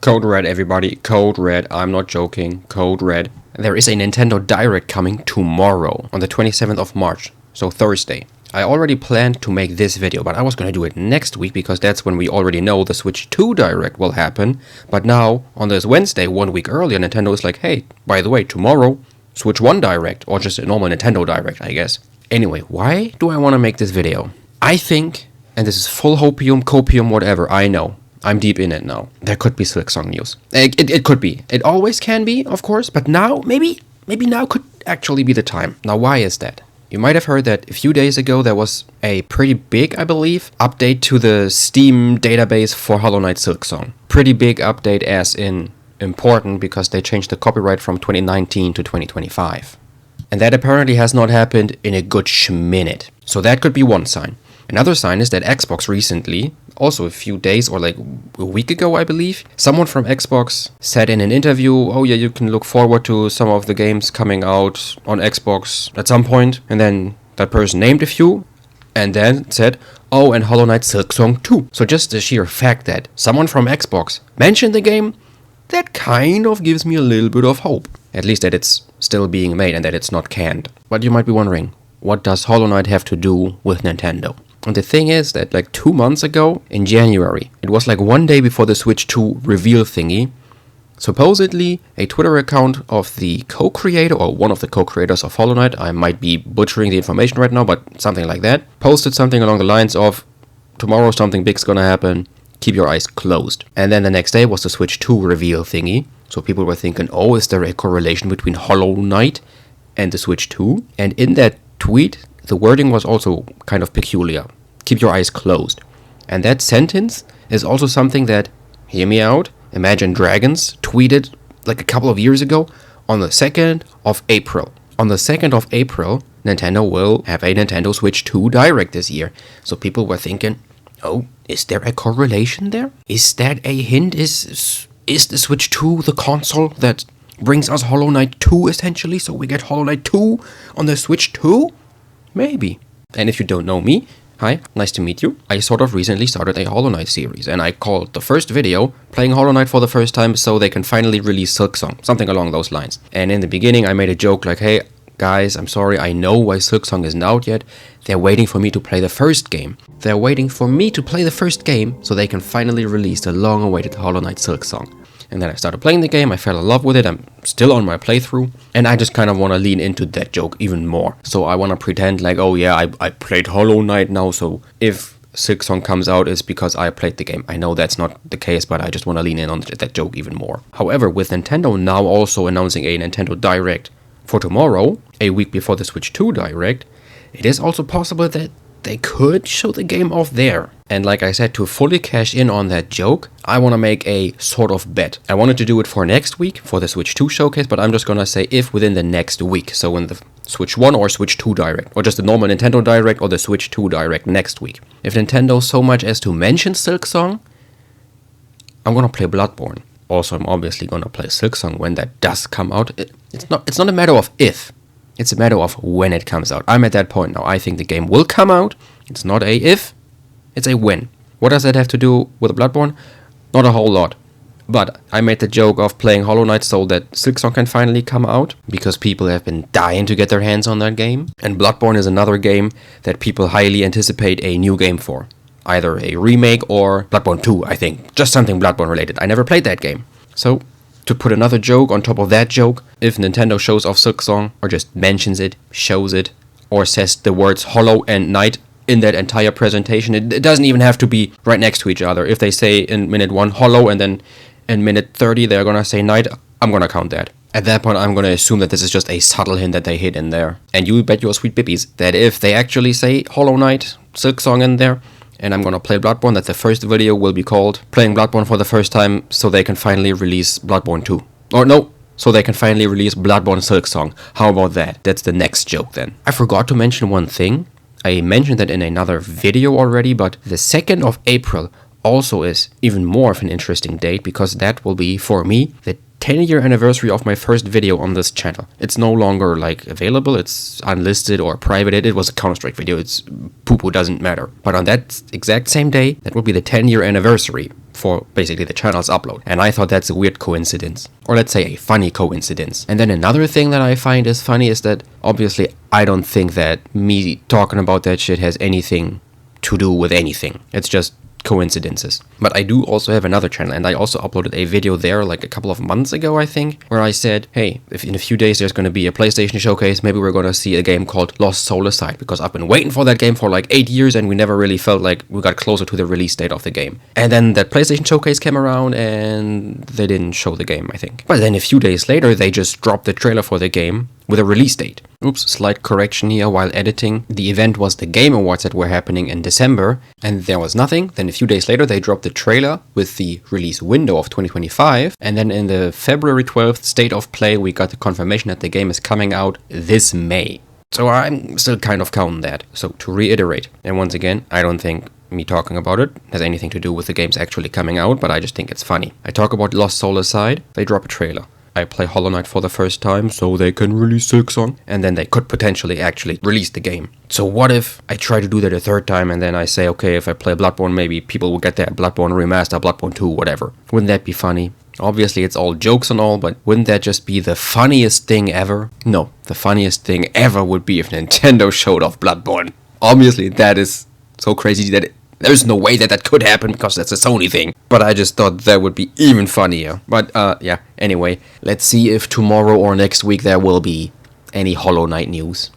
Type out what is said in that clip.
Code Red, everybody. Code Red. I'm not joking. Code Red. There is a Nintendo Direct coming tomorrow on the 27th of March, so Thursday. I already planned to make this video, but I was gonna do it next week because that's when we already know the Switch 2 Direct will happen. But now, on this Wednesday, 1 week earlier, Nintendo is like, hey, by the way, tomorrow, Switch 1 Direct, or just a normal Nintendo Direct, I guess. Anyway, why do I want to make this video? I think, and this is full hopium, copium, whatever, I know. I'm deep in it now. There could be Silksong news. It could be. It always can be, of course, but now, maybe now could actually be the time. Now, why is that? You might have heard that a few days ago there was a pretty big, I believe, update to the Steam database for Hollow Knight Silksong. Pretty big update as in important because they changed the copyright from 2019 to 2025. And that apparently has not happened in a good minute. So that could be one sign. Another sign is that Xbox recently, also a few days or like a week ago I believe, someone from Xbox said in an interview, oh yeah, you can look forward to some of the games coming out on Xbox at some point. And then that person named a few and then said, oh, and Hollow Knight Silksong 2. So just the sheer fact that someone from Xbox mentioned the game, that kind of gives me a little bit of hope. At least that it's still being made and that it's not canned. But you might be wondering, what does Hollow Knight have to do with Nintendo? And the thing is that like 2 months ago, in January, it was like one day before the Switch 2 reveal thingy, supposedly a Twitter account of the co-creator, or one of the co-creators of Hollow Knight, I might be butchering the information right now, but something like that, posted something along the lines of, tomorrow something big's gonna happen, keep your eyes closed. And then the next day was the Switch 2 reveal thingy, so people were thinking, oh, is there a correlation between Hollow Knight and the Switch 2? And in that tweet, the wording was also kind of peculiar. Keep your eyes closed. And that sentence is also something that, hear me out, Imagine Dragons tweeted like a couple of years ago on the 2nd of April. On the 2nd of April, Nintendo will have a Nintendo Switch 2 Direct this year. So people were thinking, oh, is there a correlation there? Is that a hint? Is the Switch 2 the console that brings us Hollow Knight 2 essentially? So we get Hollow Knight 2 on the Switch 2? Maybe. And if you don't know me, hi, nice to meet you. I sort of recently started a Hollow Knight series, and I called the first video playing Hollow Knight for the first time so they can finally release Silksong, something along those lines. And in the beginning I made a joke like, hey guys, I'm sorry, I know why Silksong isn't out yet. They're waiting for me to play the first game. They're waiting for me to play the first game so they can finally release the long-awaited Hollow Knight Silksong. And then I started playing the game, I fell in love with it, I'm still on my playthrough, and I just kind of want to lean into that joke even more. So I want to pretend like, oh yeah, I played Hollow Knight now, so if Silksong comes out, it's because I played the game. I know that's not the case, but I just want to lean in on that joke even more. However, with Nintendo now also announcing a Nintendo Direct for tomorrow, a week before the Switch 2 Direct, it is also possible that they could show the game off there. And like I said, to fully cash in on that joke, I want to make a sort of bet. I wanted to do it for next week, for the Switch 2 showcase, but I'm just gonna say if within the next week. So in the Switch 1 or Switch 2 Direct, or just the normal Nintendo Direct or the Switch 2 Direct next week. If Nintendo so much as to mention Silksong, I'm gonna play Bloodborne. Also, I'm obviously gonna play Silksong when that does come out. It's not a matter of if. It's a matter of when it comes out. I'm at that point now. I think the game will come out. It's not a if, it's a when. What does that have to do with Bloodborne? Not a whole lot. But I made the joke of playing Hollow Knight so that Silksong can finally come out, because people have been dying to get their hands on that game. And Bloodborne is another game that people highly anticipate a new game for. Either a remake or Bloodborne 2, I think. Just something Bloodborne related. I never played that game. So, to put another joke on top of that joke, if Nintendo shows off Silksong, or just mentions it, shows it, or says the words Hollow and Knight in that entire presentation, it doesn't even have to be right next to each other. If they say in minute 1 Hollow and then in minute 30 they're gonna say Knight, I'm gonna count that. At that point I'm gonna assume that this is just a subtle hint that they hid in there. And you bet your sweet bibbies that if they actually say Hollow Knight, Silksong in there, and I'm gonna play Bloodborne, that the first video will be called Playing Bloodborne for the First Time so they can finally release Bloodborne 2. Or no, so they can finally release Bloodborne Silksong. How about that? That's the next joke then. I forgot to mention one thing. I mentioned that in another video already, but the 2nd of April also is even more of an interesting date, because that will be, for me, the 10-year anniversary of my first video on this channel. It's no longer like available, it's unlisted or private. It was a Counter-Strike video, it's poo-poo, doesn't matter. But on that exact same day, that will be the 10-year anniversary for basically the channel's upload. And I thought that's a weird coincidence. Or let's say a funny coincidence. And then another thing that I find is funny is that obviously I don't think that me talking about that shit has anything to do with anything. It's just coincidences. But I do also have another channel, and I also uploaded a video there like a couple of months ago, I think, where I said, hey, if in a few days there's going to be a PlayStation showcase, maybe we're going to see a game called Lost Soul Aside, because I've been waiting for that game for like 8 years and we never really felt like we got closer to the release date of the game. And then that PlayStation showcase came around and they didn't show the game, I think. But then a few days later they just dropped the trailer for the game with a release date. Oops, slight correction here while editing. The event was the Game Awards that were happening in December, and there was nothing. Then a few days later they dropped the trailer with the release window of 2025, and then in the February 12th State of Play we got the confirmation that the game is coming out this May. So I'm still kind of counting that. So to reiterate, and once again, I don't think me talking about it has anything to do with the games actually coming out, but I just think it's funny. I talk about Lost Soul Aside, they drop a trailer. I play Hollow Knight for the first time, so they can release Silksong, and then they could potentially actually release the game. So what if I try to do that a third time, and then I say, okay, if I play Bloodborne, maybe people will get their Bloodborne Remaster, Bloodborne 2, whatever. Wouldn't that be funny? Obviously, it's all jokes and all, but wouldn't that just be the funniest thing ever? No, the funniest thing ever would be if Nintendo showed off Bloodborne. Obviously, that is so crazy that there's no way that could happen because that's a Sony thing. But I just thought that would be even funnier. But yeah, anyway, let's see if tomorrow or next week there will be any Hollow Knight news.